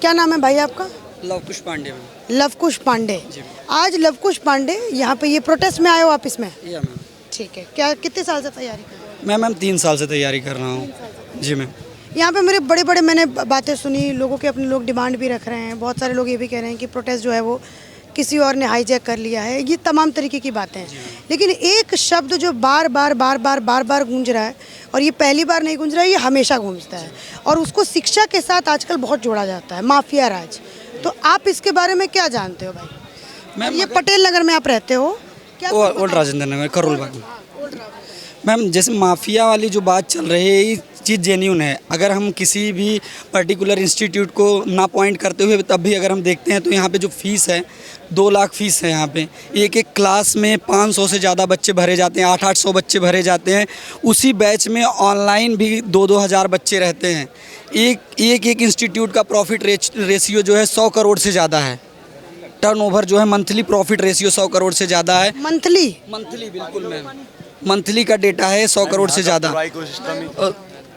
क्या नाम है भाई आपका? लवकुश पांडे मैम। लवकुश पांडे। जी आज लवकुश पांडे यहाँ पे ये प्रोटेस्ट में आए हो ऑफिस में? या मैम। ठीक है। क्या कितने साल से तैयारी कर रहे हो? मैम 3 साल से तैयारी कर रहा हूँ। जी मैम। यहाँ पे मेरे बड़े बड़े मैंने बातें सुनी, लोगों के अपने लोग डिमांड भी रख रहे हैं। बहुत सारे लोग ये भी कह रहे हैं कि प्रोटेस्ट जो है वो किसी और ने हाईजैक कर लिया है। ये तमाम तरीके की बातें हैं, लेकिन एक शब्द जो बार बार गूंज रहा है, और ये पहली बार नहीं गूंज रहा है, ये हमेशा गूंजता है, और उसको शिक्षा के साथ आजकल बहुत जोड़ा जाता है, माफिया राज। तो आप इसके बारे में क्या जानते हो भाई? मैम ये पटेल नगर में आप रहते हो क्या? ओल्ड राजेंद्र नगर करोल बाग। मैम जैसे माफिया वाली जो बात चल रही है, ये चीज़ जेन्यून है। अगर हम किसी भी पर्टिकुलर इंस्टीट्यूट को ना पॉइंट करते हुए तब भी अगर हम देखते हैं तो यहाँ पे जो फीस है 2 लाख फीस है। यहाँ पे एक क्लास में 500 से ज़्यादा बच्चे भरे जाते हैं, 800 बच्चे भरे जाते हैं। उसी बैच में ऑनलाइन भी 2 हज़ार बच्चे रहते हैं। एक इंस्टीट्यूट का प्रॉफिट रेशियो जो है 100 करोड़ से ज़्यादा है। टर्नओवर जो है मंथली प्रॉफिट रेशियो 100 करोड़ से ज़्यादा है। मंथली बिल्कुल मैम, मंथली का डेटा है 100 करोड़ से ज़्यादा।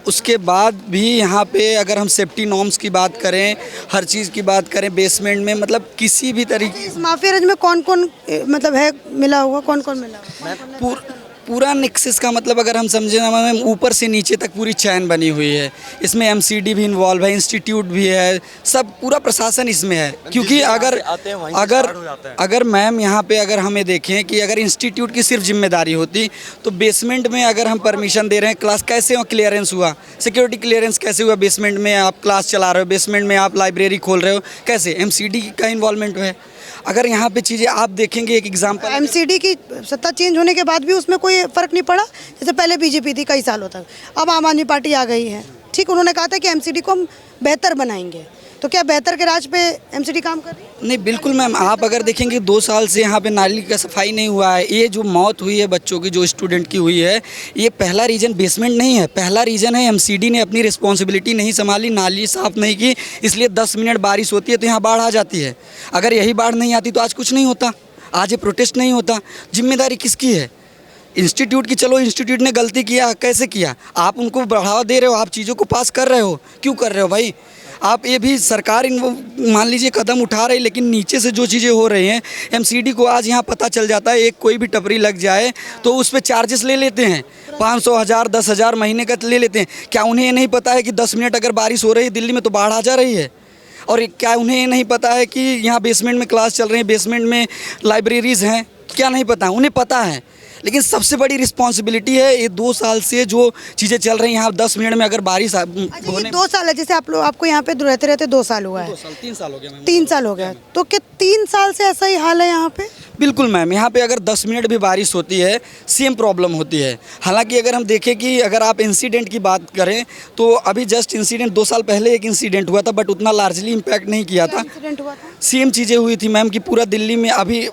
उसके बाद भी यहाँ पे अगर हम सेफ्टी नॉर्म्स की बात करें, हर चीज़ की बात करें, बेसमेंट में मतलब किसी भी तरीके इस माफिया राज में कौन कौन मतलब है मिला हुआ? कौन कौन मिला हुआ? पूरा नेक्सस का मतलब अगर हम समझे ना मैम, ऊपर से नीचे तक पूरी चैन बनी हुई है। इसमें एमसीडी भी इन्वॉल्व है, इंस्टीट्यूट भी है, सब पूरा प्रशासन इसमें है। क्योंकि अगर मैम यहाँ पे अगर हमें देखें कि अगर इंस्टीट्यूट की सिर्फ जिम्मेदारी होती तो बेसमेंट में अगर हम परमिशन दे रहे हैं, क्लास कैसे क्लियरेंस हुआ, सिक्योरिटी क्लियरेंस कैसे हुआ? बेसमेंट में आप क्लास चला रहे हो, बेसमेंट में आप लाइब्रेरी खोल रहे हो, कैसे? एमसीडी का इन्वॉल्वमेंट है। अगर यहाँ पे चीज़ें आप देखेंगे, एक एग्जांपल, एमसीडी की सत्ता चेंज होने के बाद भी उसमें कोई फर्क नहीं पड़ा। जैसे पहले बीजेपी थी कई सालों तक, अब आम आदमी पार्टी आ गई है। ठीक, उन्होंने कहा था कि एमसीडी को हम बेहतर बनाएंगे, तो क्या बेहतर के राज पे एमसीडी काम कर रही है? नहीं, बिल्कुल मैम। आप अगर देखेंगे 2 साल से यहाँ पे नाली का सफाई नहीं हुआ है। ये जो मौत हुई है बच्चों की, जो स्टूडेंट की हुई है, ये पहला रीज़न बेसमेंट नहीं है, पहला रीज़न है एमसीडी ने अपनी रिस्पॉन्सिबिलिटी नहीं संभाली, नाली साफ़ नहीं की, इसलिए 10 मिनट बारिश होती है तो यहाँ बाढ़ आ जाती है। अगर यही बाढ़ नहीं आती तो आज कुछ नहीं होता, आज ये प्रोटेस्ट नहीं होता। जिम्मेदारी किसकी है? इंस्टीट्यूट की। चलो इंस्टीट्यूट ने गलती किया, कैसे किया? आप उनको बढ़ावा दे रहे हो, आप चीज़ों को पास कर रहे हो, क्यों कर रहे हो भाई? आप ये भी सरकार मान लीजिए कदम उठा रही, लेकिन नीचे से जो चीज़ें हो रही हैं, एमसीडी को आज यहाँ पता चल जाता है, एक कोई भी टपरी लग जाए तो उस पर चार्जेस ले लेते हैं, 500, 1000, 10,000 महीने का ले लेते हैं। क्या उन्हें ये नहीं पता है कि 10 मिनट अगर बारिश हो रही है दिल्ली में तो बाढ़ आ जा रही है? और क्या उन्हें ये नहीं पता है कि यहाँ बेसमेंट में क्लास चल रही है, बेसमेंट में लाइब्रेरीज़ हैं? क्या नहीं पता? उन्हें पता है। लेकिन सबसे बड़ी रिस्पॉन्सिबिलिटी है, ये 2 साल से जो चीज़ें चल रही हैं, यहाँ 10 मिनट में अगर बारिश होने 2 साल है, जैसे आपको यहाँ पे रहते 2 साल हुआ है, 3 साल हो गया मैम। 3 साल हो गया, तो क्या 3 साल से ऐसा ही हाल है यहाँ पे? बिल्कुल मैम, यहाँ पे अगर 10 मिनट भी बारिश होती है सेम प्रॉब्लम होती है। हालांकि अगर हम देखें कि अगर आप इंसिडेंट की बात करें तो अभी जस्ट इंसिडेंट 2 साल पहले एक इंसिडेंट हुआ था, बट उतना लार्जली इम्पैक्ट नहीं किया था। इंसिडेंट हुआ था? सेम चीज़ें हुई थी मैम कि पूरा दिल्ली में अभी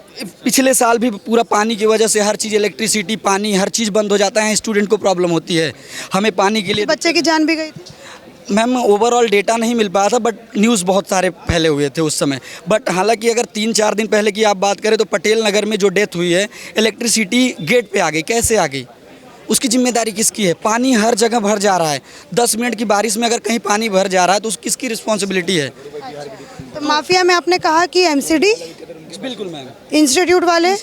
पिछले साल भी पूरा पानी की वजह से हर चीज़, इलेक्ट्रिसिटी, पानी, हर चीज़ बंद हो जाता है। स्टूडेंट को प्रॉब्लम होती है, हमें पानी के लिए। बच्चे की जान भी गई थी मैम। ओवरऑल डेटा नहीं मिल पाया था, बट न्यूज़ बहुत सारे फैले हुए थे उस समय। बट हालांकि अगर 3-4 दिन पहले की आप बात करें तो पटेल नगर में जो डेथ हुई है, इलेक्ट्रिसिटी गेट पे आ गई। कैसे आ गई? उसकी जिम्मेदारी किसकी है? पानी हर जगह भर जा रहा है, 10 मिनट की बारिश में अगर कहीं पानी भर जा रहा है तो उसकी किसकी रिस्पॉन्सिबिलिटी है? तो माफिया में आपने कहा कि एमसीडी, बिल्कुल मैम, इंस्टीट्यूट वाले,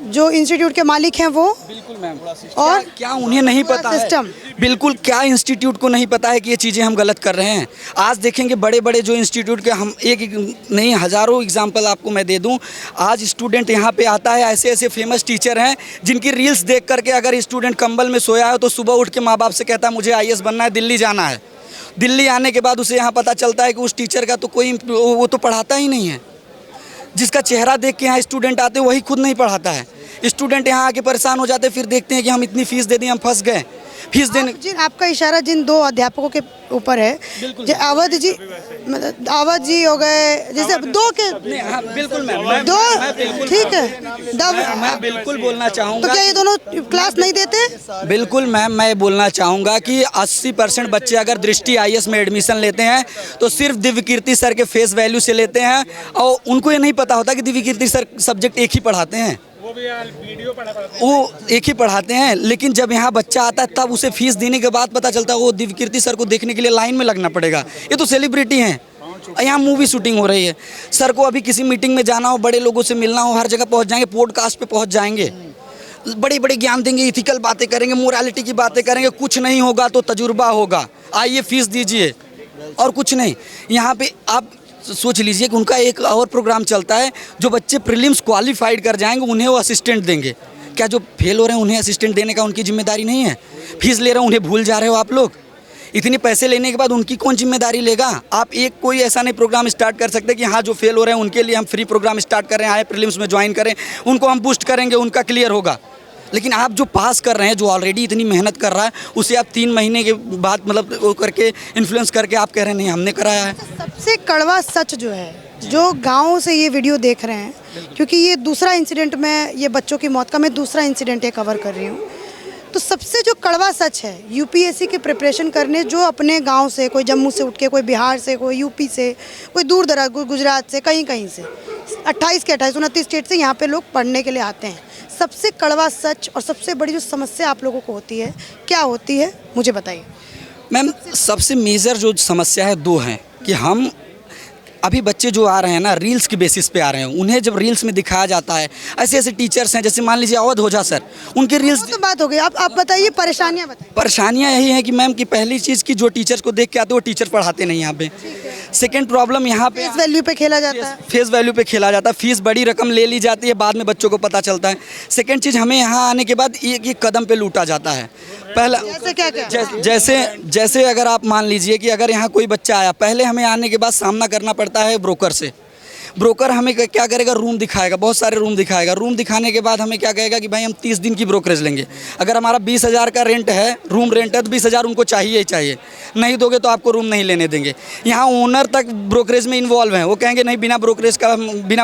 जो इंस्टीट्यूट के मालिक हैं वो, बिल्कुल मैम। और क्या उन्हें नहीं पता सिस्टम? बिल्कुल, क्या इंस्टीट्यूट को नहीं पता है कि ये चीज़ें हम गलत कर रहे हैं? आज देखेंगे बड़े बड़े जो इंस्टीट्यूट के, हम एक नहीं हज़ारों एग्जांपल आपको मैं दे दूं। आज स्टूडेंट यहाँ पे आता है, ऐसे ऐसे फेमस टीचर हैं जिनकी रील्स देख करके अगर स्टूडेंट कंबल में सोया है तो सुबह उठ के माँ बाप से कहता है मुझे IAS बनना है, दिल्ली जाना है। दिल्ली आने के बाद उसे यहाँ पता चलता है कि उस टीचर का तो कोई वो तो पढ़ाता ही नहीं है। जिसका चेहरा देख के यहाँ स्टूडेंट आते वही खुद नहीं पढ़ाता है। स्टूडेंट यहाँ आके परेशान हो जाते, फिर देखते हैं कि हम इतनी फीस दे दी, हम फंस गए। फीस देने आपका इशारा जिन 2 अध्यापकों के ऊपर है, अवध जी, मतलब अवध जी हो गए, जैसे 2 के। हाँ, बिल्कुल मैम, 2 ठीक है। मैं बिल्कुल बोलना चाहूँगा, तो क्या ये दोनों क्लास नहीं देते? बिल्कुल मैम, मैं बोलना चाहूँगा कि 80% बच्चे अगर दृष्टि IAS में एडमिशन लेते हैं तो सिर्फ दिव्यकीर्ति सर के फेस वैल्यू से लेते हैं, और उनको ये नहीं पता होता कि दिव्यकीर्ति सर सब्जेक्ट एक ही पढ़ाते हैं, वो एक ही पढ़ाते हैं। लेकिन जब यहाँ बच्चा आता है तब उसे फीस देने के बाद पता चलता है वो दिव्यकीर्ति सर को देखने के लिए लाइन में लगना पड़ेगा। ये तो सेलिब्रिटी हैं, यहाँ मूवी शूटिंग हो रही है। सर को अभी किसी मीटिंग में जाना हो, बड़े लोगों से मिलना हो, हर जगह पहुँच जाएंगे, पॉडकास्ट पे पहुँच जाएंगे, बड़े बड़े ज्ञान देंगे, इथिकल बातें करेंगे, मोरालिटी की बातें करेंगे। कुछ नहीं होगा तो तजुर्बा होगा, आइए फीस दीजिए, और कुछ नहीं। यहाँ पे आप सोच लीजिए कि उनका एक और प्रोग्राम चलता है, जो बच्चे प्रीलिम्स क्वालिफाइड कर जाएंगे उन्हें वो असिस्टेंट देंगे। क्या जो फेल हो रहे हैं उन्हें असिस्टेंट देने का उनकी जिम्मेदारी नहीं है? फीस ले रहे हैं, उन्हें भूल जा रहे हो आप लोग? इतने पैसे लेने के बाद उनकी कौन जिम्मेदारी लेगा? आप एक कोई ऐसा नहीं प्रोग्राम स्टार्ट कर सकते कि हाँ जो फेल हो रहे हैं उनके लिए हम फ्री प्रोग्राम स्टार्ट करें, आए प्रीलिम्स में ज्वाइन करें, उनको हम बूस्ट करेंगे, उनका क्लियर होगा। लेकिन आप जो पास कर रहे हैं, जो ऑलरेडी इतनी मेहनत कर रहा है, उसे आप 3 महीने के बाद मतलब वो करके इन्फ्लुएंस करके आप कह रहे हैं नहीं हमने कराया है। सबसे कड़वा सच जो है, जो गाँव से ये वीडियो देख रहे हैं, क्योंकि ये दूसरा इंसिडेंट, मैं ये बच्चों की मौत का मैं दूसरा इंसिडेंट ये कवर कर रही हूँ, तो सबसे जो कड़वा सच है, यूपीएससी की प्रिपरेशन करने जो अपने गांव से, कोई जम्मू से उठ के, कोई बिहार से, कोई यूपी से, कोई दूर दराज, कोई गुजरात से, कहीं कहीं से 28 के 28 29 स्टेट से यहाँ पे लोग पढ़ने के लिए आते हैं। सबसे कड़वा सच और सबसे बड़ी जो समस्या आप लोगों को होती है, क्या होती है मुझे बताइए। मैम सबसे मेजर जो समस्या है 2 हैं कि हम अभी बच्चे जो आ रहे हैं ना रील्स के बेसिस पे आ रहे हैं, उन्हें जब रील्स में दिखाया जाता है, ऐसे ऐसे टीचर्स हैं जैसे मान लीजिए अवध ओझा सर, उनके रील्स। तो बात हो गई, आप बताइए परेशानियाँ बताइए। परेशानियाँ यही हैं कि मैम कि पहली चीज़ कि जो टीचर्स को देख के आते हैं वो टीचर पढ़ाते नहीं यहाँ पे। सेकेंड प्रॉब्लम यहाँ पे फेस वैल्यू पे खेला जाता है, फेस वैल्यू पे खेला जाता है, फीस बड़ी रकम ले ली जाती है, बाद में बच्चों को पता चलता है। सेकेंड चीज़, हमें यहाँ आने के बाद एक कदम पे लूटा जाता है। पहला जैसे अगर आप मान लीजिए कि अगर यहाँ कोई बच्चा आया, पहले हमें आने के बाद सामना करना पड़ता है ब्रोकर से। ब्रोकर हमें क्या करेगा, रूम दिखाएगा, बहुत सारे रूम दिखाएगा। रूम दिखाने के बाद हमें क्या कहेगा कि भाई हम 30 दिन की ब्रोकरेज लेंगे। अगर हमारा 20,000 का रेंट है, रूम रेंट है, तो 20,000 उनको चाहिए ही चाहिए, नहीं दोगे तो आपको रूम नहीं लेने देंगे। यहाँ ओनर तक ब्रोकरेज में इन्वॉल्व हैं, वो कहेंगे नहीं बिना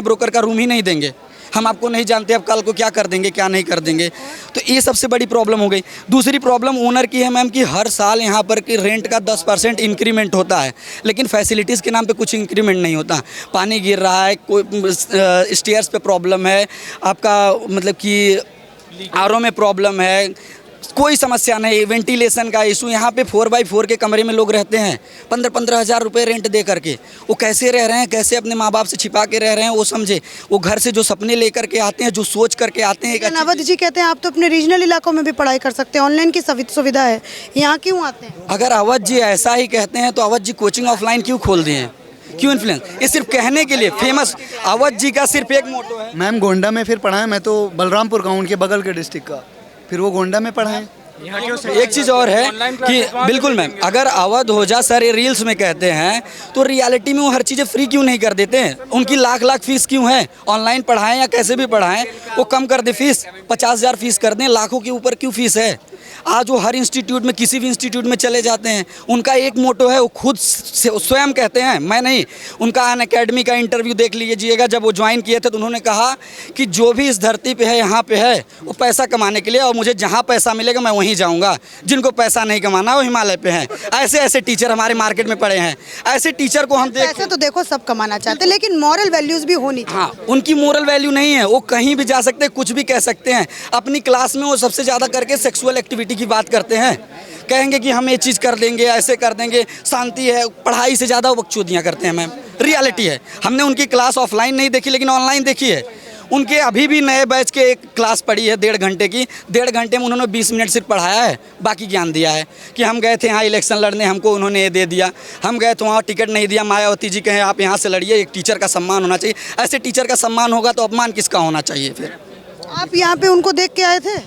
ब्रोकर का रूम ही नहीं देंगे, हम आपको नहीं जानते, अब कल को क्या कर देंगे क्या नहीं कर देंगे। तो ये सबसे बड़ी प्रॉब्लम हो गई। दूसरी प्रॉब्लम ओनर की है मैम कि हर साल यहाँ पर कि रेंट का 10% इंक्रीमेंट होता है, लेकिन फैसिलिटीज़ के नाम पे कुछ इंक्रीमेंट नहीं होता। पानी गिर रहा है, कोई स्टेयर्स पे प्रॉब्लम है, आपका मतलब कि आरओ में प्रॉब्लम है, कोई समस्या नहीं, वेंटिलेशन का इशू। यहाँ पे 4x4 के कमरे में लोग रहते हैं, 15-15 हज़ार रुपये रेंट दे करके। वो कैसे रह रहे हैं, कैसे अपने माँ बाप से छिपा के रह रहे हैं, वो समझे। वो घर से जो सपने लेकर के आते हैं, जो सोच करके आते हैं। अवध जी कहते हैं आप तो अपने रीजनल इलाकों में भी पढ़ाई कर सकते हैं, ऑनलाइन की सुविधा है, यहाँ क्यों आते हैं? अगर अवध जी ऐसा ही कहते हैं तो अवध जी कोचिंग ऑफलाइन क्यों खोल दिए हैं, क्यों इन्फ्लुएंस? ये सिर्फ कहने के लिए फेमस। अवध जी का सिर्फ एक मोटो है। मैम गोंडा में फिर पढ़ा है, मैं तो बलरामपुर का हूँ, उनके बगल के डिस्ट्रिक्ट का, फिर वो गोंडा में पढ़ा है। एक चीज़ और है कि बिल्कुल मैम, अगर अवध ओझा सर ये रील्स में कहते हैं तो रियलिटी में वो हर चीज़ें फ्री क्यों नहीं कर देते हैं? उनकी लाख फीस क्यों है? ऑनलाइन पढ़ाएं या कैसे भी पढ़ाएं, वो कम कर दे फीस, 50,000 फीस कर दें, लाखों के ऊपर क्यों फीस है? आज वो हर इंस्टीट्यूट में, किसी भी इंस्टीट्यूट में चले जाते हैं, उनका एक मोटो है, वो खुद स्वयं कहते हैं, मैं नहीं। उनका अन अकेडमी का इंटरव्यू देख लीजिएगा, जब वो ज्वाइन किए थे तो उन्होंने कहा कि जो भी इस धरती पे है, यहाँ पे है, वो पैसा कमाने के लिए, और मुझे जहाँ पैसा मिलेगा मैं वहीं जाऊँगा। जिनको पैसा नहीं कमाना वो हिमालय पे हैं। ऐसे ऐसे टीचर हमारे मार्केट में पड़े हैं। ऐसे टीचर को हम पैसा तो देखो सब कमाना चाहते हैं, लेकिन मॉरल वैल्यूज़ भी होनी चाहिए। हाँ, उनकी मोरल वैल्यू नहीं है, वो कहीं भी जा सकते हैं, कुछ भी कह सकते हैं। अपनी क्लास में वो सबसे ज़्यादा करके सेक्सुअल एक्टिविटी की बात करते हैं, कहेंगे कि हम ये चीज़ कर देंगे, ऐसे कर देंगे, शांति है। पढ़ाई से ज़्यादा वो बकचोदियाँ करते हैं मैम, रियलिटी है। हमने उनकी क्लास ऑफलाइन नहीं देखी, लेकिन ऑनलाइन देखी है। उनके अभी भी नए बैच के एक क्लास पढ़ी है 1.5 घंटे की, 1.5 घंटे में उन्होंने 20 मिनट सिर्फ पढ़ाया है, बाकी ज्ञान दिया है। कि हम गए थे यहाँ इलेक्शन लड़ने, हमको उन्होंने ये दे दिया, हम गए तो वहाँ टिकट नहीं दिया, मायावती जी कहें आप यहाँ से लड़िए। एक टीचर का सम्मान होना चाहिए। ऐसे टीचर का सम्मान होगा तो अपमान किसका होना चाहिए? फिर आप यहाँ पे उनको देख के आए थे?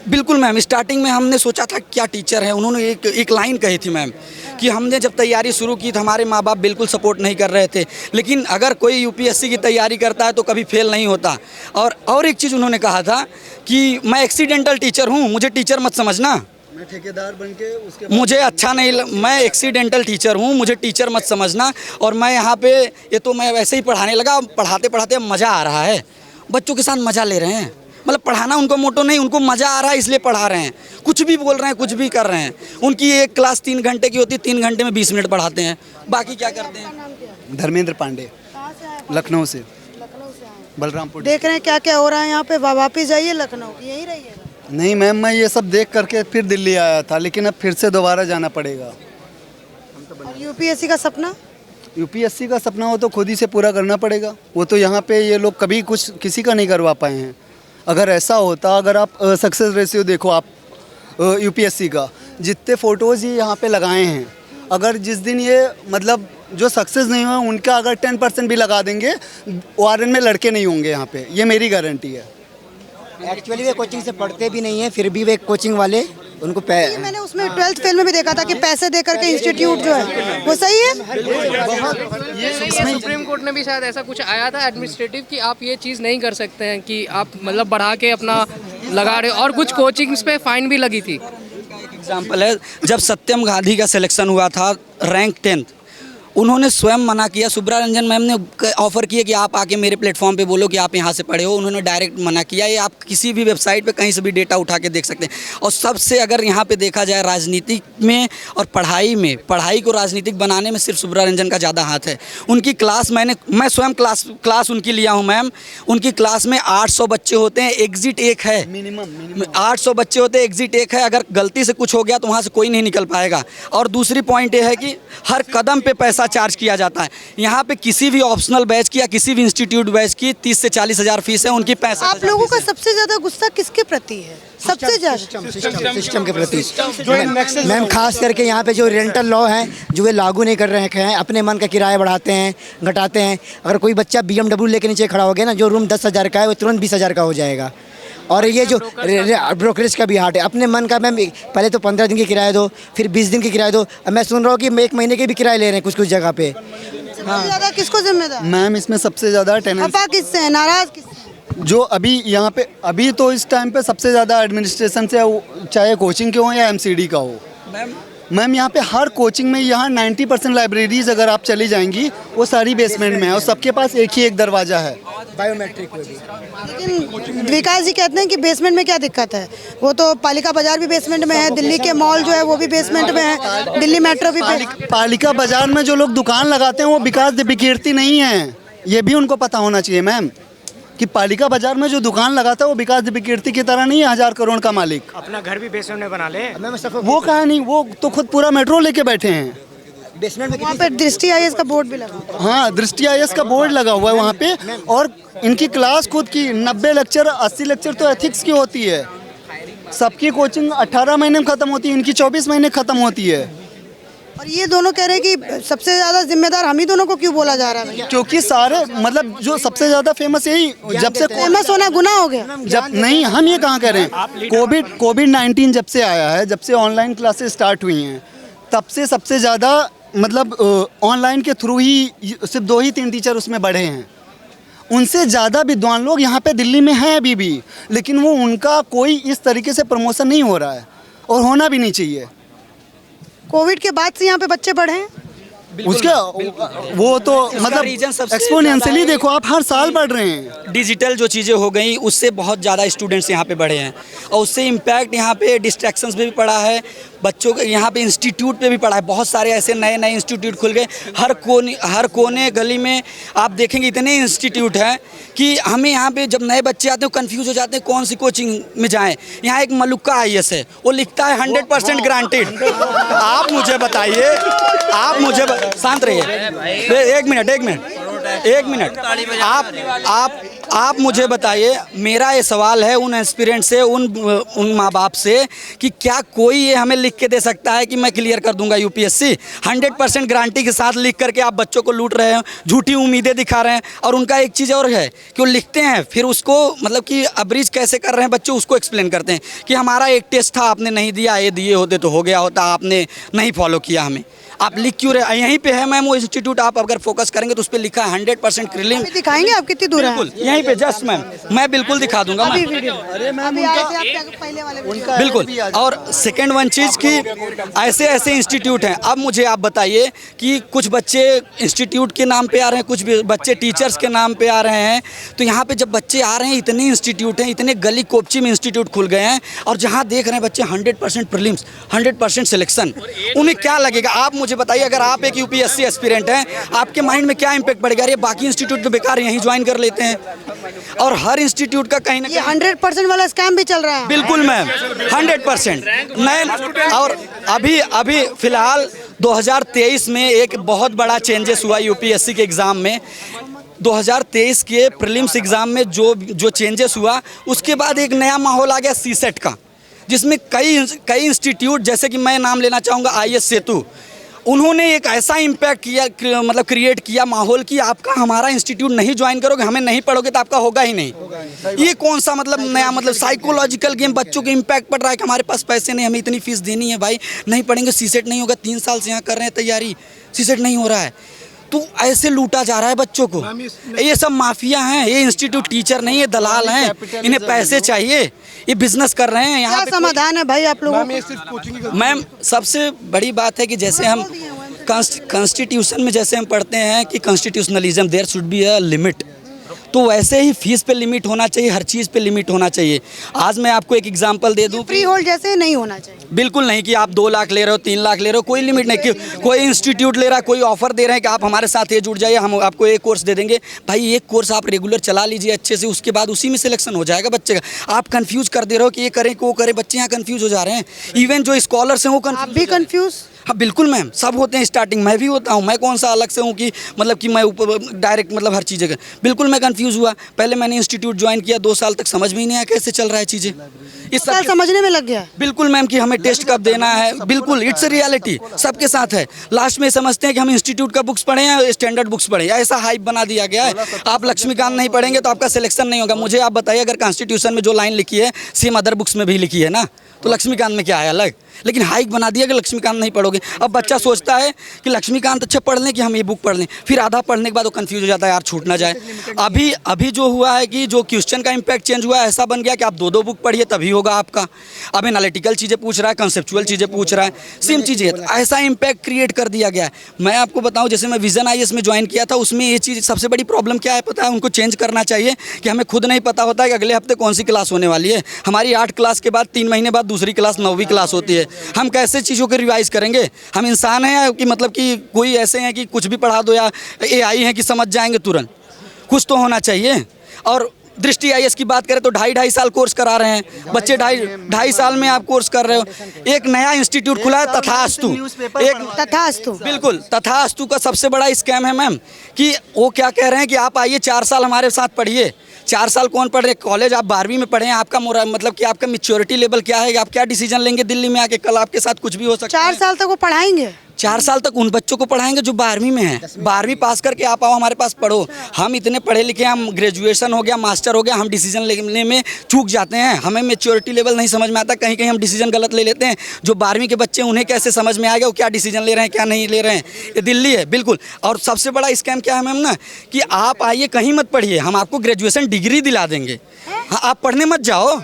बिल्कुल मैम, स्टार्टिंग में हमने सोचा था क्या टीचर है। उन्होंने एक लाइन कही थी मैम कि हमने जब तैयारी शुरू की तो हमारे माँ बाप बिल्कुल सपोर्ट नहीं कर रहे थे, लेकिन अगर कोई यूपीएससी की तैयारी करता है तो कभी फेल नहीं होता। और एक चीज़ उन्होंने कहा था कि मैं एक्सीडेंटल टीचर हूँ, मुझे टीचर मत समझना, मैं ठेकेदार बन के उसके मुझे अच्छा नहीं, मैं एक्सीडेंटल टीचर हूँ, मुझे टीचर मत समझना। और मैं यहाँ पे ये तो मैं वैसे ही पढ़ाने लगा, पढ़ाते पढ़ाते मज़ा आ रहा है, बच्चों के साथ मज़ा ले रहे हैं। मतलब पढ़ाना उनको मोटो नहीं, उनको मज़ा आ रहा है इसलिए पढ़ा रहे हैं। कुछ भी बोल रहे हैं, कुछ भी कर रहे हैं। उनकी एक क्लास 3 घंटे की होती है, 3 घंटे में 20 मिनट पढ़ाते हैं, बाकी क्या करते हैं? धर्मेंद्र पांडे, लखनऊ से। बलरामपुर। देख रहे हैं क्या क्या हो रहा है यहाँ पे, वापस जाइए लखनऊ, यहीं रहिए। नहीं मैम, मैं ये सब देख करके फिर दिल्ली आया था, लेकिन अब फिर से दोबारा जाना पड़ेगा। और यूपीएससी का सपना? यूपीएससी का सपना हो तो खुद ही से पूरा करना पड़ेगा। वो तो यहाँ पे ये लोग कभी कुछ किसी का नहीं करवा पाए हैं। अगर ऐसा होता, अगर आप सक्सेस रेशियो देखो आप यूपीएससी का, जितने फ़ोटोज़ ये यहाँ पे लगाए हैं, अगर जिस दिन ये मतलब जो सक्सेस नहीं हुआ उनका अगर 10% भी लगा देंगे, ORN में लड़के नहीं होंगे यहाँ पे, ये मेरी गारंटी है। एक्चुअली वे कोचिंग से पढ़ते भी नहीं है, फिर भी वे कोचिंग वाले उनको ये मैंने उसमें 12th फेल में भी देखा था कि पैसे दे करके इंस्टीट्यूट जो है वो सही है। ये सुप्रीम कोर्ट ने भी शायद ऐसा कुछ आया था एडमिनिस्ट्रेटिव कि आप ये चीज़ नहीं कर सकते हैं कि आप मतलब बढ़ा के अपना लगा रहे हो, और कुछ कोचिंग्स पे फाइन भी लगी थी। एग्जाम्पल है, जब सत्यम गांधी का सिलेक्शन हुआ था रैंक 10th, उन्होंने स्वयं मना किया। सुब्रा रंजन मैम ने ऑफ़र किया कि आप आके मेरे प्लेटफॉर्म पे बोलो कि आप यहाँ से पढ़े हो, उन्होंने डायरेक्ट मना किया। ये आप किसी भी वेबसाइट पे कहीं से भी डेटा उठा के देख सकते हैं। और सबसे अगर यहाँ पे देखा जाए राजनीति में और पढ़ाई में, पढ़ाई को राजनीतिक बनाने में सिर्फ सुब्रा रंजन का ज़्यादा हाथ है। उनकी क्लास मैं स्वयं क्लास उनकी लिया हूँ मैम। उनकी क्लास में 800 बच्चे होते हैं, एग्ज़िट एक है, मिनिमम 800 बच्चे होते हैं, एग्ज़िट एक है। अगर गलती से कुछ हो गया तो वहाँ से कोई नहीं निकल पाएगा। और दूसरी पॉइंट ये है कि हर कदम पे पैसा चार्ज किया जाता है। यहाँ पे किसी भी ऑप्शनल बैच की या किसी भी इंस्टीट्यूट बैच की 30 से 40 हज़ार फीस है, उनकी 65। आप लोगों का सबसे ज़्यादा गुस्सा किसके प्रति है? सबसे ज़्यादा सिस्टम के प्रति मैम, खास करके यहाँ पे जो रेंटल लॉ है जो वे लागू नहीं कर रहे हैं, अपने मन का किराया बढ़ाते हैं, घटाते हैं। अगर कोई बच्चा BMW लेके नीचे खड़ा हो गया ना, जो रूम 10,000 का है वो तुरंत 20,000 का हो जाएगा। और ये जो ब्रोकरेज का भी हाट है, अपने मन का। मैम पहले तो 15 दिन की किराया दो, फिर 20 दिन की किराया दो। अब मैं सुन रहा हूँ कि 1 महीने के भी किराए ले रहे हैं कुछ कुछ जगह पे। सबसे ज़्यादा किसको जिम्मेदार? मैम इसमें सबसे ज़्यादा टेनेंस खफा किससे है, नाराज़ किससे? जो अभी यहाँ पे अभी तो इस टाइम पे सबसे ज़्यादा एडमिनिस्ट्रेशन से, चाहे कोचिंग के हो या MCD का हो। मैम यहाँ पे हर कोचिंग में यहाँ 90% लाइब्रेरीज अगर आप चली जाएंगी वो सारी बेसमेंट में है और सबके पास एक ही एक दरवाज़ा है, बायोमेट्रिक को भी। लेकिन विकास जी कहते हैं कि बेसमेंट में क्या दिक्कत है? वो तो पालिका बाजार भी बेसमेंट में है, दिल्ली के मॉल जो है वो भी बेसमेंट में है, दिल्ली मेट्रो भी पालिका बाजार में जो लोग दुकान लगाते हैं वो विकास दिव्यकीर्ति नहीं है। ये भी उनको पता होना चाहिए मैम कि पालिका बाजार में जो दुकान लगाता है वो विकास दिव्यकीर्ति की तरह नहीं है 1000 करोड़ का मालिक। अपना घर भी बेसमेंट में बना ले। वो कहा नहीं, वो तो खुद पूरा मेट्रो लेके बैठे हैं। बेसमेंट में वहाँ पे दृष्टि IAS का बोर्ड भी लगा। हाँ, दृष्टि IAS का बोर्ड लगा हुआ है वहाँ पे। और इनकी क्लास खुद की 90 लेक्चर 80 लेक्चर तो एथिक्स की होती है। सबकी कोचिंग 18 महीने में ख़त्म होती है, इनकी 24 महीने ख़त्म होती है। और ये दोनों कह रहे हैं कि सबसे ज़्यादा जिम्मेदार हम ही दोनों को क्यों बोला जा रहा है? क्योंकि सारे मतलब जो सबसे ज़्यादा फेमस यही, जब से फेमस होना गुनाह हो गया। जब नहीं, हम ये कहाँ कह रहे हैं, कोविड-19 जब से आया है, जब से ऑनलाइन क्लासेस स्टार्ट हुई हैं, तब से सबसे ज़्यादा मतलब ऑनलाइन के थ्रू ही सिर्फ 2 ही 3 टीचर उसमें बढ़े हैं। उनसे ज़्यादा विद्वान लोग यहाँ पे दिल्ली में हैं अभी भी, लेकिन वो उनका कोई इस तरीके से प्रमोशन नहीं हो रहा है और होना भी नहीं चाहिए। कोविड के बाद से यहाँ पे बच्चे बढ़े हैं। उसके वो तो मतलब रीजन सबसे एक्सपोनेंशियली देखो आप, हर साल बढ़ रहे हैं। डिजिटल जो चीज़ें हो गई उससे बहुत ज़्यादा स्टूडेंट्स यहाँ पे बढ़े हैं और उससे इम्पैक्ट यहाँ पे डिस्ट्रैक्शंस पे भी पड़ा है। बच्चों के यहाँ पे इंस्टीट्यूट पे भी पड़ा है, बहुत सारे ऐसे नए नए इंस्टीट्यूट खुल गए। हर कोने गली में आप देखेंगे इतने इंस्टीट्यूट हैं कि हमें यहाँ पे जब नए बच्चे आते हैं कंफ्यूज हो जाते हैं कौन सी कोचिंग में जाएं। यहाँ एक मलुक्का IAS है, वो लिखता है 100% ग्रांटेड। आप मुझे बताइए, शांत रहिए, एक मिनट आप मुझे बताइए, मेरा ये सवाल है उन एस्पिरेंट से, उन माँ बाप से कि क्या कोई ये हमें लिख के दे सकता है कि मैं क्लियर कर दूंगा UPSC? 100% गारंटी के साथ लिख करके आप बच्चों को लूट रहे हैं, झूठी उम्मीदें दिखा रहे हैं। और उनका एक चीज़ और है कि वो लिखते हैं, फिर उसको मतलब कि अब्रीज कैसे कर रहे हैं बच्चों, उसको एक्सप्लेन करते हैं कि हमारा एक टेस्ट था, आपने नहीं दिया, ये दिए होते तो हो गया होता, आपने नहीं फॉलो किया हमें। आप लिख क्यों रहे? यहीं पे है मैम वो इंस्टीट्यूट, आप अगर फोकस करेंगे तो उस पर लिखा है 100% क्रिलिंग। दिखाएंगे आप कितनी दूर है? बिल्कुल यहीं पे जस्ट मैम, मैं बिल्कुल दिखा दूंगा मैम। बिल्कुल। और सेकंड वन चीज़ कि ऐसे ऐसे इंस्टीट्यूट हैं। अब मुझे आप बताइए कि कुछ बच्चे इंस्टीट्यूट के नाम पे आ रहे हैं, कुछ बच्चे टीचर्स के नाम पे आ रहे हैं। तो यहाँ पे जब बच्चे आ रहे हैं, इतने इंस्टीट्यूट हैं, इतने गली कोपची में इंस्टीट्यूट खुल गए हैं, और जहाँ देख रहे हैं बच्चे 100% प्रीलिम्स, 100% सिलेक्शन, उन्हें क्या लगेगा? आप मुझे बताइए, अगर आप एक UPSC एस्पिरेंट हैं, आपके माइंड में क्या इंपैक्ट पड़ेगा? ये बाकी इंस्टीट्यूट तो बेकार, यहीं ज्वाइन कर लेते हैं। और हर इंस्टीट्यूट का कहीं ना कहीं 100% वाला स्कैम भी चल रहा है। बिल्कुल मैम, 100% नए। और अभी फिलहाल 2023 में एक बहुत बड़ा चेंजेस हुआ यूपीएससी के एग्ज़ाम में। 2023 के प्रीलिम्स एग्ज़ाम में जो चेंजेस हुआ, उसके बाद एक नया माहौल आ गया सीसेट का, जिसमें कई इंस्टीट्यूट, जैसे कि मैं नाम लेना चाहूँगा आईएस सेतु, उन्होंने एक ऐसा इम्पैक्ट किया, मतलब क्रिएट किया माहौल कि आपका हमारा इंस्टीट्यूट नहीं ज्वाइन करोगे, हमें नहीं पढ़ोगे तो आपका होगा ही नहीं। ये कौन सा मतलब नया मतलब साइकोलॉजिकल गेम, बच्चों के इम्पैक्ट पड़ रहा है कि हमारे पास पैसे नहीं, हमें इतनी फीस देनी है, भाई नहीं पढ़ेंगे सीसेट नहीं होगा। 3 साल से यहाँ कर रहे हैं तैयारी, सीसेट नहीं हो रहा है, तो ऐसे लूटा जा रहा है बच्चों को। ये सब माफिया हैं, ये इंस्टीट्यूट टीचर नहीं है, दलाल हैं, इन्हें पैसे चाहिए, ये बिजनेस कर रहे हैं। यहाँ क्या समाधान है भाई आप लोगों को? मैम सबसे बड़ी बात है कि जैसे हम कॉन्स्टिट्यूशन में जैसे हम पढ़ते हैं कि constitutionalism, there should be a limit, तो वैसे ही फीस पे लिमिट होना चाहिए, हर चीज़ पे लिमिट होना चाहिए। आज मैं आपको एक एग्जांपल दे दूं, फ्री होल्ड जैसे नहीं होना चाहिए। बिल्कुल नहीं कि आप 2 लाख ले रहे हो, 3 लाख ले रहे हो, कोई लिमिट नहीं। कि कोई इंस्टीट्यूट ले रहा है, कोई ऑफर दे रहे हैं कि आप हमारे साथ ये जुड़ जाइए, हम आपको एक कोर्स दे देंगे। भाई एक कोर्स आप रेगुलर चला लीजिए अच्छे से, उसके बाद उसी में सिलेक्शन हो जाएगा बच्चे का। आप कंफ्यूज कर दे रहे हो कि ये करें कि वो करें, बच्चे यहाँ कंफ्यूज हो जा रहे हैं। इवन जो स्कॉलर्स हैं वो आप भी कंफ्यूज? हाँ बिल्कुल मैम, सब होते हैं स्टार्टिंग, मैं भी होता हूँ। मैं कौन सा अलग से हूँ कि मतलब कि मैं ऊपर डायरेक्ट मतलब हर चीज़ जगह, बिल्कुल मैं कंफ्यूज हुआ। पहले मैंने इंस्टीट्यूट ज्वाइन किया, 2 साल तक समझ में ही नहीं आया कैसे चल रहा है चीज़ें। इस साल समझने में लग गया। बिल्कुल मैम कि हमें टेस्ट कब देना है, बिल्कुल इट्स अ रियलिटी, सबके साथ है। लास्ट में समझते हैं कि हम इंस्टीट्यूट का बुक्स पढ़ें या स्टैंडर्ड बुक्स पढ़ें, ऐसा हाइप बना दिया गया है। आप लक्ष्मीकांत नहीं पढ़ेंगे तो आपका सिलेक्शन नहीं होगा। मुझे आप बताइए, अगर कॉन्स्टिट्यूशन में जो लाइन लिखी है सेम अदर बुक्स में भी लिखी है ना, तो लक्ष्मीकांत में क्या है अलग, लेकिन हाइक बना दिया कि लक्ष्मीकांत नहीं पढ़ोगे। अब बच्चा सोचता है कि लक्ष्मीकांत अच्छा पढ़ लें कि हम ये बुक पढ़ लें, फिर आधा पढ़ने के बाद वो कंफ्यूज हो जाता है, यार छूट ना जाए। अभी जो हुआ है कि जो क्वेश्चन का इम्पैक्ट चेंज हुआ है, ऐसा बन गया कि आप 2 बुक पढ़िए तभी होगा आपका। अब एनालिटिकल चीज़ें पूछ रहा है, कंसेप्चुअल चीज़ें पूछ रहा है, सेम चीज़ें, ऐसा इम्पैक्ट क्रिएट कर दिया गया है। मैं आपको बताऊँ, जैसे मैं विजन आईएएस में ज्वाइन किया था, उसमें ये चीज़ सबसे बड़ी प्रॉब्लम क्या है पता है, उनको चेंज करना चाहिए कि हमें खुद नहीं पता होता है कि अगले हफ्ते कौन सी क्लास होने वाली है। हमारी 8 क्लास के बाद 3 महीने बाद दूसरी क्लास 9वीं क्लास होती है। हम कैसे चीज़ों को रिवाइज करेंगे? हम इंसान हैं कि मतलब कि कोई ऐसे हैं कि कुछ भी पढ़ा दो, या एआई हैं कि समझ जाएंगे तुरंत? कुछ तो होना चाहिए। और दृष्टि आईएएस की बात करें तो 2.5 साल कोर्स करा रहे हैं बच्चे, 2.5 साल में आप कोर्स कर रहे हो। एक नया इंस्टीट्यूट खुला है तथास्तु, एक तथास्तु, बिल्कुल तथास्तु का सबसे बड़ा स्कैम है मैम, कि वो क्या कह रहे हैं कि आप आइए 4 साल हमारे साथ पढ़िए। 4 साल कौन पढ़ रहे? कॉलेज आप 12वीं में पढ़े हैं, आपका मतलब कि आपका मैच्योरिटी लेवल क्या है, आप क्या डिसीजन लेंगे दिल्ली में आके? कल आपके साथ कुछ भी हो सकता है। 4 साल तक वो पढ़ाएंगे? 4 साल तक उन बच्चों को पढ़ाएंगे जो 12वीं में हैं। 12वीं पास करके आप आओ हमारे पास पढ़ो। हम इतने पढ़े लिखे, हम ग्रेजुएशन हो गया, मास्टर हो गया, हम डिसीजन लेने में चूक जाते हैं। हमें मैच्योरिटी लेवल नहीं समझ में आता, कहीं कहीं हम डिसीजन गलत ले लेते हैं। जो 12वीं के बच्चे, उन्हें कैसे समझ में आएगा वो क्या डिसीजन ले रहे हैं, क्या नहीं ले रहे हैं? ये दिल्ली है बिल्कुल। और सबसे बड़ा स्कैम क्या है मैम ना, कि आप आइए कहीं मत पढ़िए, हम आपको ग्रेजुएशन डिग्री दिला देंगे। हाँ, आप पढ़ने मत जाओ,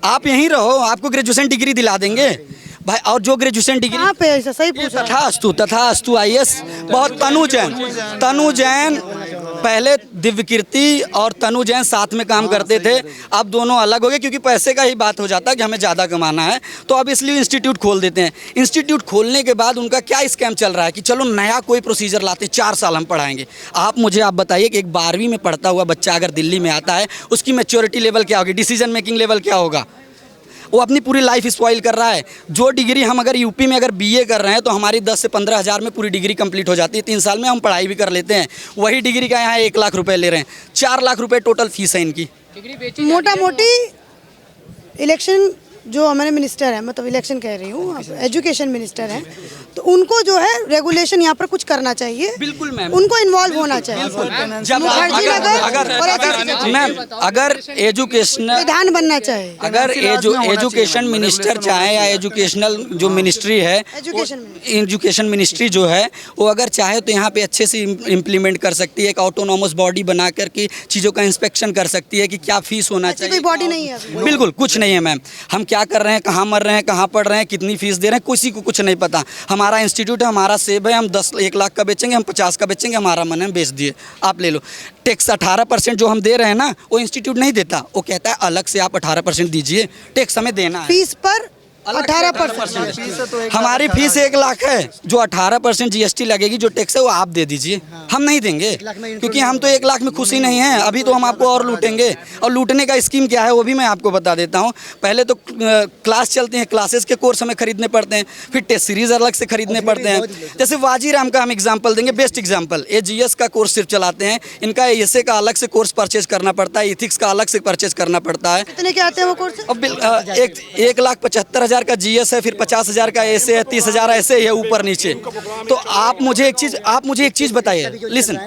आप यहीं रहो, आपको ग्रेजुएशन डिग्री दिला देंगे भाई। और जो ग्रेजुएशन डिग्री कहाँ पे ऐसा सही पूछा? तथास्तु आईएएस बहुत। तनु जैन पहले दिव्यकीर्ति और तनु जैन साथ में काम करते थे, अब दोनों अलग हो गए क्योंकि पैसे का ही बात हो जाता है कि हमें ज़्यादा कमाना है, तो अब इसलिए इंस्टीट्यूट खोल देते हैं। इंस्टीट्यूट खोलने के बाद उनका क्या स्कैम चल रहा है कि चलो नया कोई प्रोसीजर लाते, 4 साल हम पढ़ाएंगे। आप बताइए कि एक 12वीं में पढ़ता हुआ बच्चा अगर दिल्ली में आता है, उसकी मैच्योरिटी लेवल क्या होगी, डिसीजन मेकिंग लेवल क्या होगा? वो अपनी पूरी लाइफ स्पॉइल कर रहा है। जो डिग्री हम अगर यूपी में अगर बीए कर रहे हैं तो हमारी 10 से 15 हज़ार में पूरी डिग्री कंप्लीट हो जाती है, 3 साल में हम पढ़ाई भी कर लेते हैं। वही डिग्री का यहाँ 1 लाख रुपए ले रहे हैं, 4 लाख रुपए टोटल फीस है इनकी। मोटा मोटी इलेक्शन जो हमारे मिनिस्टर हैं, मतलब इलेक्शन कह रही हूँ, एजुकेशन मिनिस्टर हैं, तो उनको जो है रेगुलेशन यहाँ पर कुछ करना चाहिए। बिल्कुल मैम, उनको इन्वॉल्व होना चाहिए। जब अगर एजुकेशनल विधान बनना चाहिए, अगर एजुकेशन मिनिस्टर चाहे या एजुकेशनल जो मिनिस्ट्री है, एजुकेशन मिनिस्ट्री जो है वो अगर चाहे तो यहाँ पे अच्छे से इम्प्लीमेंट कर सकती है। एक ऑटोनॉमस बॉडी बना करके चीज़ों का इंस्पेक्शन कर सकती है कि क्या फीस होना चाहिए। कोई बॉडी नहीं है, बिल्कुल कुछ नहीं है मैम। हम क्या कर रहे हैं, कहाँ मर रहे हैं, कहाँ पढ़ रहे हैं, कितनी फीस दे रहे हैं, किसी को कुछ नहीं पता। हमारा इंस्टीट्यूट है, हमारा सेब है, हम 1 लाख का बेचेंगे, हम 50 का बेचेंगे, हमारा मन है बेच दिए, आप ले लो। टैक्स 18% जो हम दे रहे हैं ना, वो इंस्टीट्यूट नहीं देता, वो कहता है अलग से आप 18% दीजिए, टैक्स हमें देना है। फीस पर 18%। हमारी फीस 1 लाख है, जो 18% GST लगेगी, जो टैक्स है वो आप दे दीजिए, हम नहीं देंगे, क्योंकि हम तो 1 लाख में खुश ही नहीं हैं। अभी तो हम आपको और लूटेंगे, और लूटने का स्कीम क्या है वो भी मैं आपको बता देता हूँ। पहले तो क्लास चलती हैं, क्लासेस के कोर्स हमें खरीदने पड़ते हैं, फिर टेस्ट सीरीज अलग से खरीदने पड़ते हैं। जैसे वाजीराम का हम एग्जाम्पल देंगे, बेस्ट एग्जाम्पल, ये GS का कोर्स सिर्फ चलाते हैं, इनका ऐसे का अलग से कोर्स परचेज करना पड़ता है, इथिक्स का अलग से परचेज करना पड़ता है। कितने के आते हैं वो कोर्स? अब 1,75,000 का GS है, फिर 50,000 का ऐसे है, 30,000 ऐसे है, ऊपर नीचे। तो आप मुझे एक चीज़ बताइए, लिसन,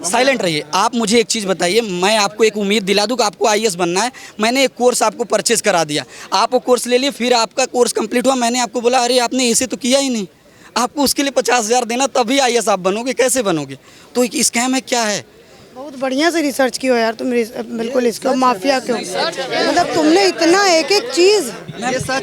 साइलेंट रहिए। आप मुझे एक चीज़ बताइए, मैं आपको एक उम्मीद दिला दूँ कि आपको IAS बनना है। मैंने एक कोर्स आपको परचेज करा दिया, आप वो कोर्स ले लिए, फिर आपका कोर्स कंप्लीट हुआ, मैंने आपको बोला अरे आपने ऐसे तो किया ही नहीं, आपको उसके लिए 50,000 देना, तभी IAS आप बनोगे, कैसे बनोगे? तो एक स्कैम है, क्या है? बहुत बढ़िया से रिसर्च की हो यार तुम, बिल्कुल इसको माफिया क्यों, मतलब तुमने इतना एक एक चीज़।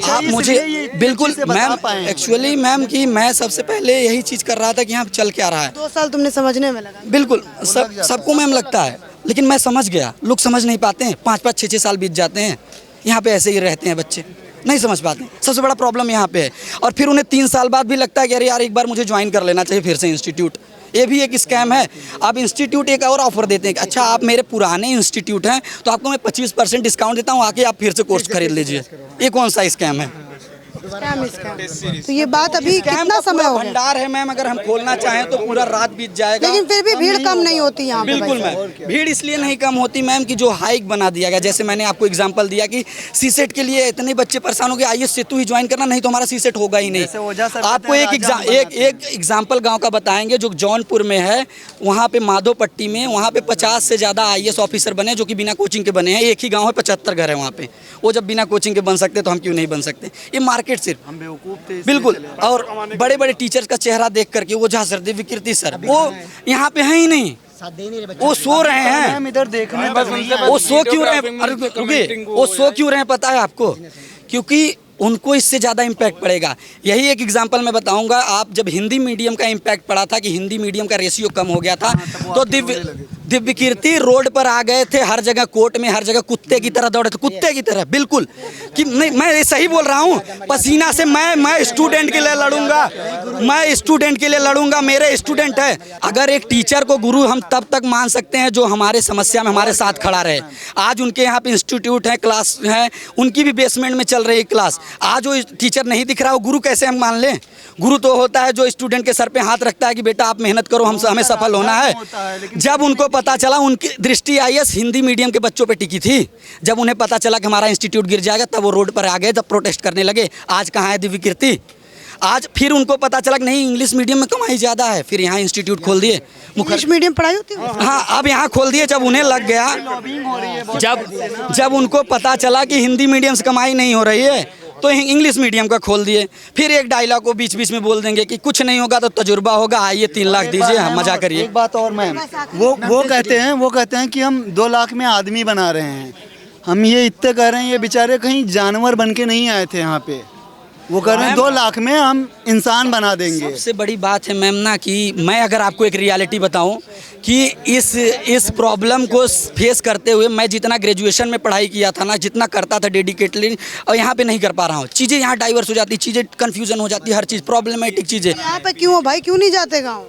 आप मुझे बिल्कुल मैम, एक्चुअली मैम कि मैं सबसे पहले यही चीज़ कर रहा था कि यहाँ चल क्या रहा है। 2 साल तुमने समझने में लगा। बिल्कुल, सबको मैम लगता है, लेकिन मैं समझ गया, लोग समझ नहीं पाते हैं। 5-5, 6-6 साल बीत जाते हैं, यहाँ पे ऐसे ही रहते हैं बच्चे, नहीं समझ पाते। सबसे बड़ा प्रॉब्लम यहाँ पे है। और फिर उन्हें 3 साल बाद भी लगता है कि अरे यार एक बार मुझे ज्वाइन कर लेना चाहिए फिर से इंस्टीट्यूट। ये भी एक स्कैम है। अब इंस्टीट्यूट एक और ऑफर देते हैं कि अच्छा आप मेरे पुराने इंस्टीट्यूट हैं तो आपको मैं 25% डिस्काउंट देता हूँ, आके आप फिर से कोर्स खरीद लीजिए। ये कौन सा स्कैम है? स्कैम। तो ये बात अभी कितना समय हो गया? भंडार है मैम, अगर हम खोलना चाहें तो पूरा रात बीत जाएगा। लेकिन फिर भी भीड़ कम नहीं होती यहाँ पे। बिल्कुल मैम, भीड़ इसलिए नहीं कम होती मैम कि जो हाइक बना दिया गया, जैसे मैंने आपको एग्जांपल दिया कि सीसेट के लिए इतने बच्चे परेशान हो गए, IAS सेतु ही ज्वाइन करना, नहीं तो हमारा सीसेट होगा ही नहीं। आपको एक एग्जाम्पल गाँव का बताएंगे जो जौनपुर में है, वहाँ पे माधोपट्टी में, वहाँ पे 50 से ज़्यादा IAS ऑफिसर बने जो कि बिना कोचिंग के बने हैं। एक ही गाँव है, 75 घर है वहाँ पे। वो जब बिना कोचिंग के बन सकते तो हम क्यों नहीं बन सकते? ये मार्केट सिर्फ बिल्कुल। और बड़े बड़े टीचर्स का चेहरा देख करके वो झा सर, विकृति सर, वो यहाँ पे है ही नहीं, वो सो रहे हैं। इधर देखने वो सो क्यों रहे हैं? वो सो क्यों रहे हैं पता है आपको? क्योंकि उनको इससे ज़्यादा इम्पैक्ट पड़ेगा। यही एक एग्जांपल मैं बताऊंगा। आप जब हिंदी मीडियम का इम्पैक्ट पड़ा था कि हिंदी मीडियम का रेशियो कम हो गया था, तो दिव्य कीर्ति रोड पर आ गए थे, हर जगह कोर्ट में, हर जगह कुत्ते की तरह दौड़े थे, कुत्ते की तरह बिल्कुल। कि नहीं, मैं सही बोल रहा हूँ, पसीना से मैं स्टूडेंट के लिए लड़ूंगा, मैं स्टूडेंट के लिए लड़ूंगा, मेरे स्टूडेंट है। अगर एक टीचर को गुरु हम तब तक मान सकते हैं जो हमारे समस्या में हमारे साथ खड़ा रहे। आज उनके यहाँ पे इंस्टीट्यूट है, क्लास है, उनकी भी बेसमेंट में चल रही है क्लास। आज वो टीचर नहीं दिख रहा, वो गुरु कैसे हम मान लें? गुरु तो होता है जो स्टूडेंट के सर पे हाथ रखता है कि बेटा आप मेहनत करो, हमें सफल होना है। जब उनको पता चला, उनकी दृष्टि IAS हिंदी मीडियम के बच्चों पे टिकी थी। जब उन्हें पता चला कि हमारा इंस्टीट्यूट गिर जाएगा, तब वो रोड पर आ गए, जब प्रोटेस्ट करने लगे। आज कहाँ है दिव्य कीर्ति? आज फिर उनको पता चला कि नहीं, इंग्लिश मीडियम में कमाई ज़्यादा है, फिर यहाँ इंस्टीट्यूट खोल दिए। इंग्लिश मीडियम पढ़ाई होती है? हाँ, अब यहाँ खोल दिए। जब उन्हें लग गया, जब उनको पता चला कि हिंदी मीडियम से कमाई नहीं हो रही है, तो इंग्लिश मीडियम का खोल दिए। फिर एक डायलॉग को बीच बीच में बोल देंगे कि कुछ नहीं होगा तो तजुर्बा होगा, आइए 3 लाख दीजिए, मजा करिए। एक बात और मैम, वो कहते हैं कि हम 2 लाख में आदमी बना रहे हैं। हम ये इतने कह रहे हैं, ये बेचारे कहीं जानवर बन के नहीं आए थे यहाँ पे। वो कह रहे हैं 2 लाख में हम इंसान बना देंगे। सबसे बड़ी बात है मैम ना कि मैं अगर आपको एक रियलिटी बताऊं कि इस प्रॉब्लम को फेस करते हुए मैं जितना ग्रेजुएशन में पढ़ाई किया था ना, जितना करता था डेडिकेटली, और यहाँ पे नहीं कर पा रहा हूँ। चीज़ें यहाँ डाइवर्स हो जाती, चीज़ें कन्फ्यूजन हो जाती, हर चीज़ प्रॉब्लमैटिक चीज़ें। यहाँ पे क्यों हो भाई, क्यों नहीं जाते गाँव?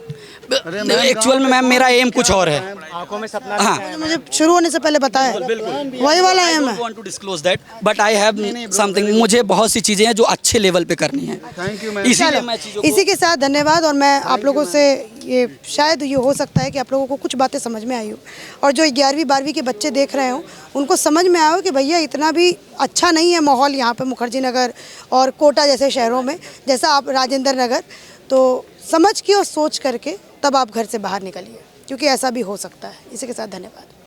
एक्चुअल में मैम मेरा एम कुछ और है। आंखों में सपना। हाँ, मुझे शुरू होने से पहले बताया, वही वाला एम है। Want to disclose that, but I have something. मुझे बहुत सी चीज़ें हैं जो अच्छे लेवल पे करनी है। Thank you ma'am. इसीलिए मैं चीज़ों को इसी के साथ धन्यवाद। और मैं आप लोगों से ये शायद ये हो सकता है कि आप लोगों को कुछ बातें समझ में आई हो, और जो 11वीं 12वीं के बच्चे देख रहे हो उनको समझ में आया हो कि भैया इतना भी अच्छा नहीं है माहौल यहाँ पे मुखर्जी नगर और कोटा जैसे शहरों में, जैसा आप राजेंद्र नगर। तो समझ के और सोच करके तब आप घर से बाहर निकलिए, क्योंकि ऐसा भी हो सकता है। इसी के साथ धन्यवाद।